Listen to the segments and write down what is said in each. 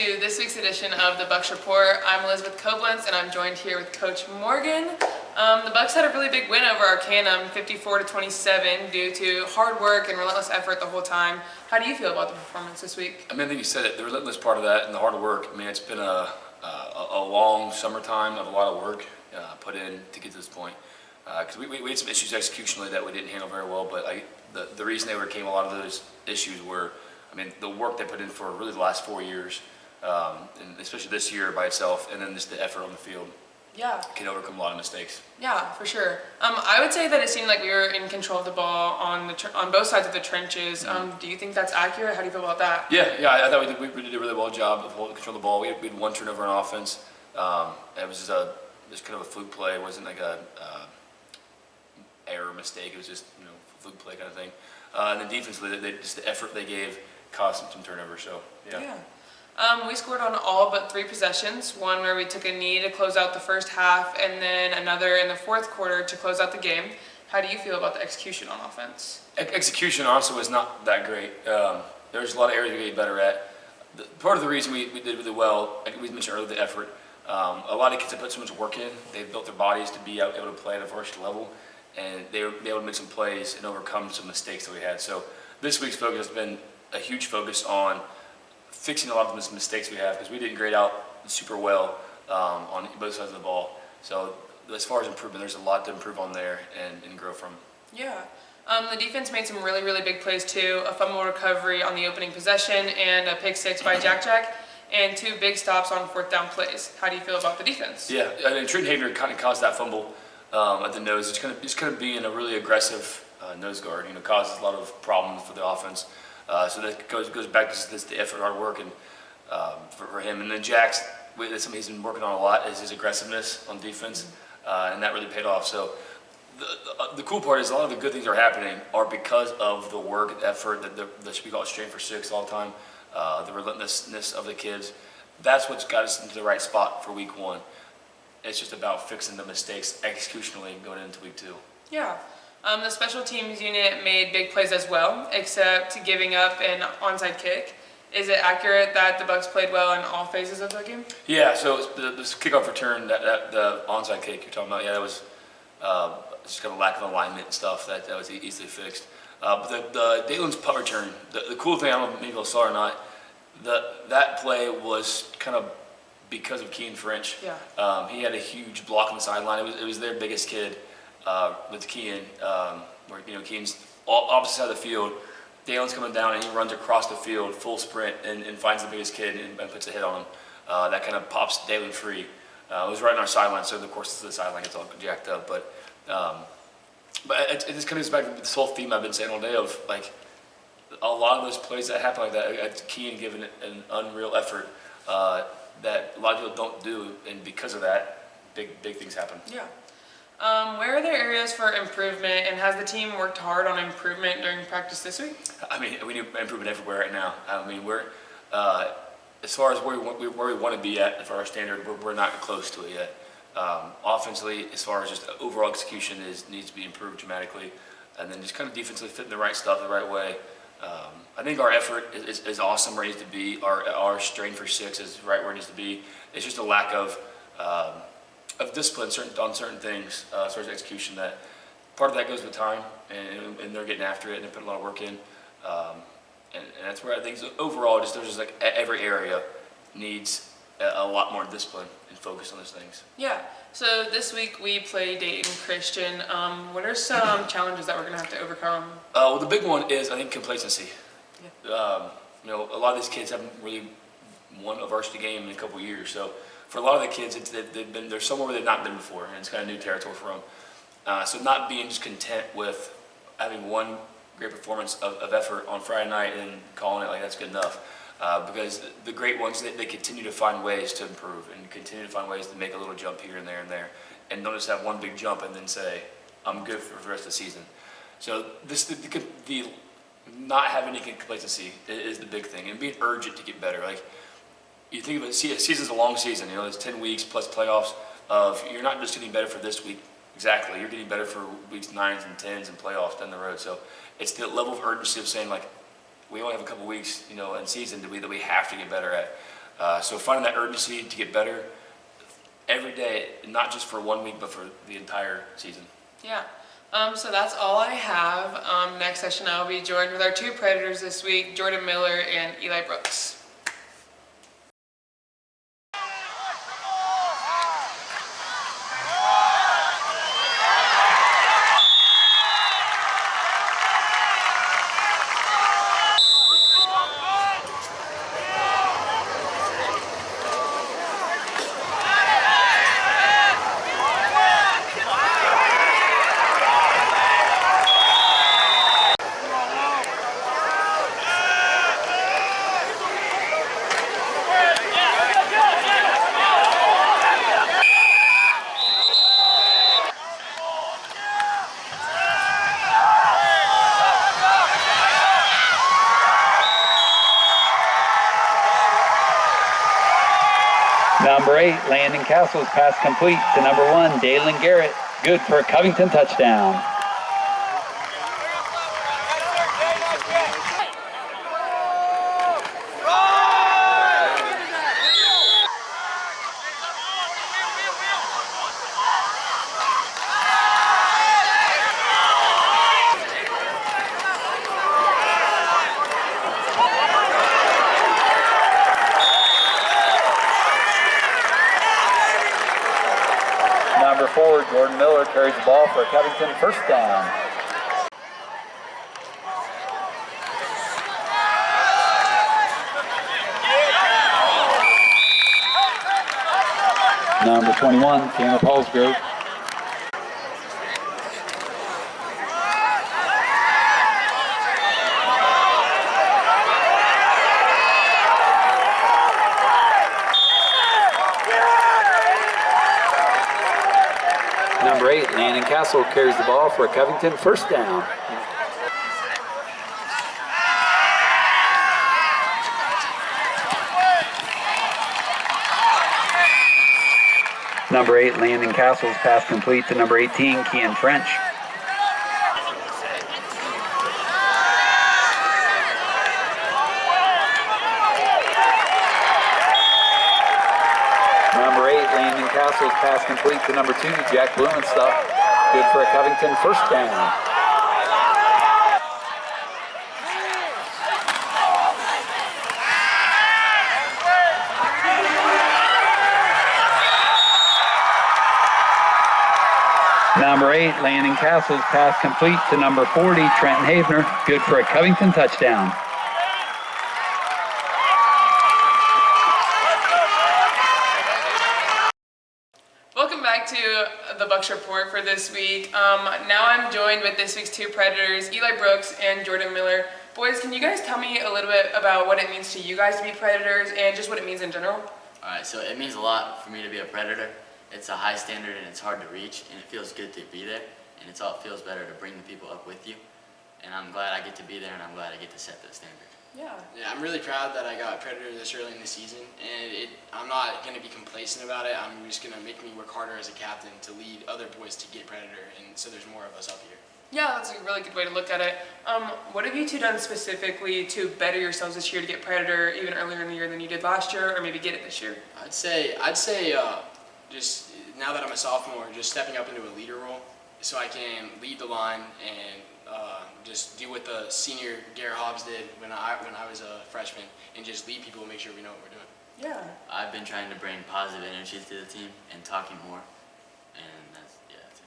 to this week's edition of the Bucks Report. I'm Elizabeth Koblenz, and I'm joined here with Coach Morgan. The Bucks had a really big win over Arcanum, 54-27, due to hard work and relentless effort the whole time. How do you feel about the performance this week? I think you said it. The relentless part of that and the hard work. It's been a long summertime of a lot of work put in to get to this point. Because we had some issues executionally that we didn't handle very well, but the reason they overcame a lot of those issues were, the work they put in for really the last 4 years, and especially this year by itself, and then just the effort on the field. Yeah. Can overcome a lot of mistakes. Yeah, for sure. I would say that it seemed like we were in control of the ball on both sides of the trenches. Do you think that's accurate? How do you feel about that? Yeah. I thought we did a really well job of holding control of the ball. We had one turnover on offense. It was just kind of a fluke play. It wasn't like a error mistake. It was just fluke play kind of thing. And then defensively, just the effort they gave caused some turnovers. So yeah. We scored on all but 3 possessions, one where we took a knee to close out the first half, and then another in the fourth quarter to close out the game. How do you feel about the execution on offense? Execution honestly was not that great. There's a lot of areas we could get better at. Part of the reason we did really well, like we mentioned earlier, the effort. A lot of kids have put so much work in. They've built their bodies to be able to play at a varsity level, and they were able to make some plays and overcome some mistakes that we had. So this week's focus has been a huge focus on fixing a lot of the mistakes we have, because we didn't grade out super well on both sides of the ball. So as far as improvement, there's a lot to improve on there and grow from. Yeah. The defense made some really, really big plays too. A fumble recovery on the opening possession and a pick 6 by Jack, and 2 big stops on 4th down plays. How do you feel about the defense? Yeah, Trenton Havener kind of caused that fumble at the nose. It's kind of being a really aggressive nose guard. Causes a lot of problems for the offense. So that goes back to the effort, hard work, and for him. And then Jack's, that's something he's been working on a lot, is his aggressiveness on defense, and that really paid off. So the cool part is a lot of the good things that are happening are because of the work, the effort, that we call it straight for 6 all the time, the relentlessness of the kids. That's what's got us into the right spot for week 1. It's just about fixing the mistakes executionally going into week 2. Yeah. The special teams unit made big plays as well, except giving up an onside kick. Is it accurate that the Bucks played well in all phases of the game? Yeah, so this kickoff return, the onside kick you're talking about, that was just kind of lack of alignment and stuff that was easily fixed. But the Dayton's punt return, the cool thing, I don't know if maybe you saw or not, that play was kind of because of Keen French. Yeah. He had a huge block on the sideline. It was their biggest kid. With Kean, where Kean's opposite side of the field, Dalen's coming down and he runs across the field full sprint and finds the biggest kid and puts a hit on him. That kind of pops Dalen free. It was right on our sideline, so of course the sideline gets all jacked up. But it just kind of goes back to this whole theme I've been saying all day of like a lot of those plays that happen like that. Kean giving it an unreal effort that a lot of people don't do, and because of that, big things happen. Yeah. Where are there areas for improvement, and has the team worked hard on improvement during practice this week? We need improvement everywhere right now. We're as far as where we want to be at for our standard, we're not close to it yet. Offensively, as far as just overall execution needs to be improved dramatically, and then just kind of defensively fitting the right stuff the right way. I think our effort is awesome where it needs to be. Our strain for 6 is right where it needs to be. It's just a lack of discipline on certain things as far as execution. That part of that goes with time, and they're getting after it and they put a lot of work in, and that's where I think overall there's just like every area needs a lot more discipline and focus on those things. Yeah. So this week we play Dayton Christian. What are some challenges that we're going to have to overcome? Well, the big one is I think complacency. Yeah. A lot of these kids haven't really won a varsity game in a couple of years, so. For a lot of the kids, they're somewhere where they've not been before, and it's kind of new territory for them. So not being just content with having one great performance of effort on Friday night and calling it like that's good enough. Because the great ones, they continue to find ways to improve and continue to find ways to make a little jump here and there, and don't just have one big jump and then say, I'm good for the rest of the season. So the not having any complacency is the big thing, and being urgent to get better. Like, you think of it, a season's a long season, it's 10 weeks plus playoffs. You're not just getting better for this week, exactly. You're getting better for weeks 9s and 10s and playoffs down the road. So it's the level of urgency of saying, like, we only have a couple weeks, in season that we have to get better at. So finding that urgency to get better every day, not just for 1 week, but for the entire season. Yeah. So that's all I have. Next session I'll be joined with our two Predators this week, Jordan Miller and Eli Brooks. Number 8, Landon Castle's pass complete to number 1, Dalen Garrett. Good for a Covington touchdown. Number 4, Jordan Miller carries the ball for a Covington first down. Number 21, Tanner Paulsgrove. Number 8, Landon Castle carries the ball for a Covington first down. Number 8, Landon Castle's pass complete to number 18, Kian French. Number 8, Landon Castle's pass complete to number 2, Jack Blumenstock. Good for a Covington first down. Number 8, Landon Castle's pass complete to number 40, Trenton Havener. Good for a Covington touchdown. Welcome back to the Bucks Report for this week. Now I'm joined with this week's two Predators, Eli Brooks and Jordan Miller. Boys, can you guys tell me a little bit about what it means to you guys to be Predators and just what it means in general? Alright, so it means a lot for me to be a Predator. It's a high standard and it's hard to reach, and it feels good to be there, and it feels better to bring the people up with you. And I'm glad I get to be there, and I'm glad I get to set the standard. Yeah. Yeah, I'm really proud that I got Predator this early in the season, and I'm not going to be complacent about it. I'm just going to make me work harder as a captain to lead other boys to get Predator, and so there's more of us up here. Yeah, that's a really good way to look at it. What have you two done specifically to better yourselves this year to get Predator even earlier in the year than you did last year, or maybe get it this year? I'd say just now that I'm a sophomore, just stepping up into a leader role so I can lead the line and just do what the senior Garrett Hobbs did when I was a freshman, and just lead people and make sure we know what we're doing. Yeah. I've been trying to bring positive energy to the team and talking more, and that's it.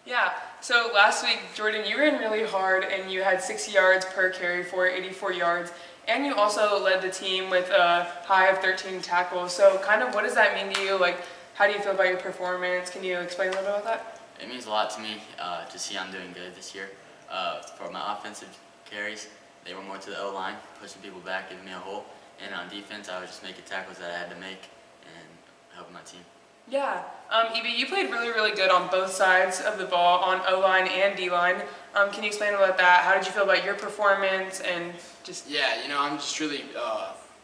Yeah, so last week, Jordan, you ran really hard and you had 60 yards per carry for 84 yards, and you also led the team with a high of 13 tackles. So kind of what does that mean to you? Like, how do you feel about your performance? Can you explain a little bit about that? It means a lot to me to see I'm doing good this year. For my offensive carries, they were more to the O-line, pushing people back, giving me a hole. And on defense, I was just making tackles that I had to make and helping my team. Yeah. Evie, you played really, really good on both sides of the ball, on O-line and D-line. Can you explain about that? How did you feel about your performance and just... Yeah, I'm just really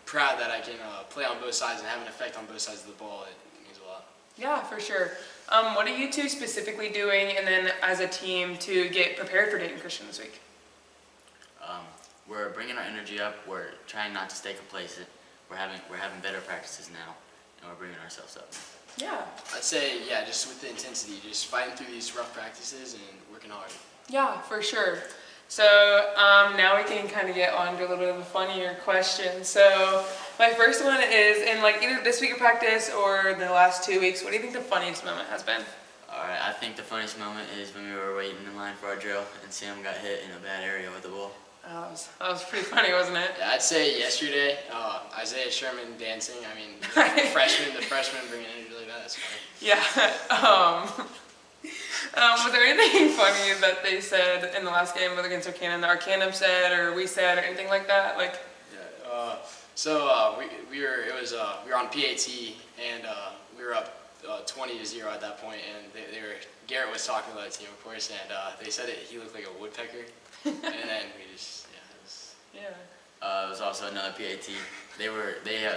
proud that I can play on both sides and have an effect on both sides of the ball. It means a lot. Yeah, for sure. What are you two specifically doing, and then as a team, to get prepared for Dayton Christian this week? We're bringing our energy up. We're trying not to stay complacent. we're having better practices now, and we're bringing ourselves up. Yeah. I'd say, yeah, just with the intensity, just fighting through these rough practices and working hard. Yeah, for sure. So now we can kind of get on to a little bit of a funnier question. So my first one is, in like either this week of practice or the last 2 weeks, what do you think the funniest moment has been? Alright, I think the funniest moment is when we were waiting in line for our drill and Sam got hit in a bad area with the ball. Oh, that was pretty funny, wasn't it? Yeah, I'd say yesterday, Isaiah Sherman dancing. I mean, the freshman bringing energy like that. That's funny. Yeah. Was there anything funny that they said in the last game against Arcanum that Arcanum said or we said or anything like that? Like. Yeah. We were on PAT and we were up 20-0 at that point, and Garrett was talking about the team, of course, and they said that he looked like a woodpecker, and then we just Yeah. It was also another PAT. They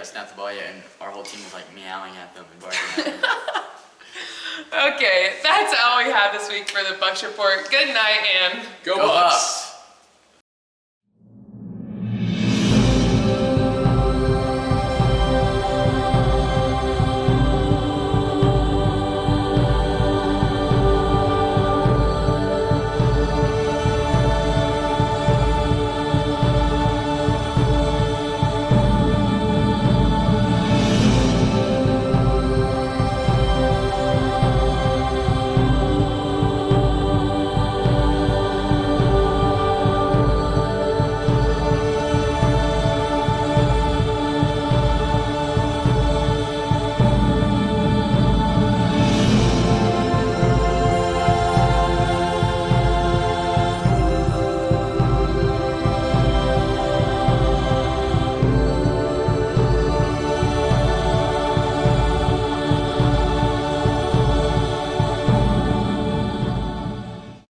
snapped the ball yet, and our whole team was like meowing at them and barking at them. Okay, that's all we have this week for the Bucks Report. Good night and Go Bucks!